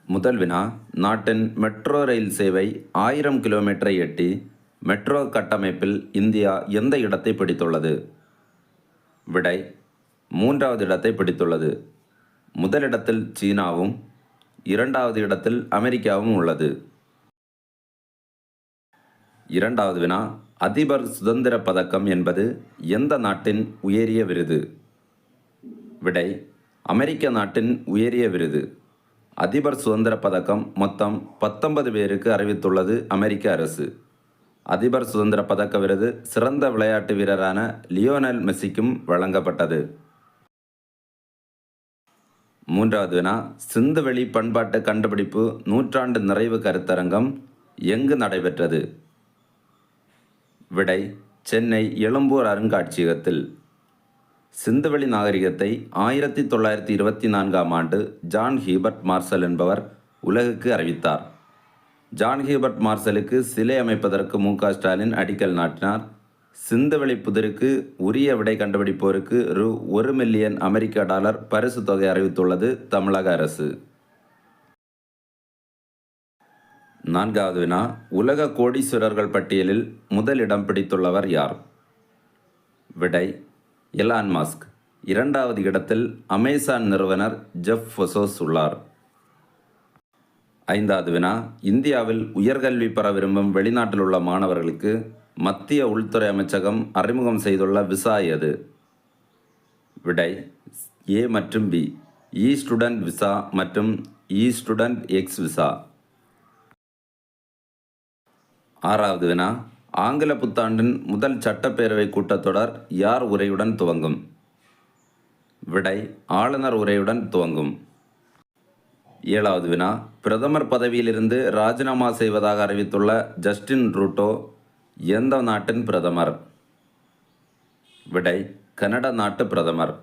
முதல் வினா, நாட்டின் மெட்ரோ ரயில் சேவை 1000 கிலோமீட்டரை எட்டி மெட்ரோ கட்டமைப்பில் இந்தியா எந்த இடத்தை பிடித்துள்ளது? விடை, 3வது இடத்தை பிடித்துள்ளது. முதலிடத்தில் சீனாவும் 2வது இடத்தில் அமெரிக்காவும் உள்ளது. 2வது வினா, அதிபர் சுதந்திர பதக்கம் என்பது எந்த நாட்டின் உயரிய விருது? விடை, அமெரிக்க நாட்டின் உயரிய விருது. அதிபர் சுதந்திர பதக்கம் மொத்தம் 19 பேருக்கு அறிவித்துள்ளது அமெரிக்க அரசு. அதிபர் சுதந்திர பதக்க விருது சிறந்த விளையாட்டு வீரரான லியோனல் மெஸ்ஸிக்கும் வழங்கப்பட்டது. 3வது வினா, சிந்துவெளி பண்பாட்டு கண்டுபிடிப்பு நூற்றாண்டு நிறைவு கருத்தரங்கம் எங்கு நடைபெற்றது? விடை, சென்னை எழும்பூர் அருங்காட்சியகத்தில். சிந்துவெளி நாகரிகத்தை 1924ஆம் ஆண்டு ஜான் ஹீபர்ட் மார்சல் என்பவர் உலகுக்கு அறிவித்தார். ஜான் ஹீபர்ட் மார்சலுக்கு சிலை அமைப்பதற்கு மு.க. ஸ்டாலின் அடிக்கல் நாட்டினார். சிந்துவெளி புதிருக்கு உரிய விடை கண்டுபிடிப்போருக்கு $1 மில்லியன் அமெரிக்க பரிசு தொகை அறிவித்துள்ளது தமிழக அரசு. 4வது வினா, உலக கோடீஸ்வரர்கள் பட்டியலில் முதலிடம் பிடித்துள்ளவர் யார்? விடை, எலான் மஸ்க். 2வது இடத்தில் அமேசான் நிறுவனர் ஜெஃப் பெசோஸ் உள்ளார். 5வது வினா, இந்தியாவில் உயர்கல்வி பெற விரும்பும் வெளிநாட்டில் உள்ள மாணவர்களுக்கு மத்திய உள்துறை அமைச்சகம் அறிமுகம் செய்துள்ள விசா எது? விடை, ஏ மற்றும் பி, இ ஸ்டூடெண்ட் விசா மற்றும் இ ஸ்டூடெண்ட் எக்ஸ் விசா. 6வது வினா, ஆங்கில புத்தாண்டின் முதல் சட்டப்பேரவை கூட்டத்தொடர் யார் உரையுடன் துவங்கும்? விடை, ஆளுநர் உரையுடன் துவங்கும். 7வது வினா, பிரதமர் பதவியிலிருந்து ராஜினாமா செய்வதாக அறிவித்துள்ள ஜஸ்டின் ட்ரூடோ எந்த நாட்டின் பிரதமர்? விடை, கனடா நாட்டு பிரதமர்.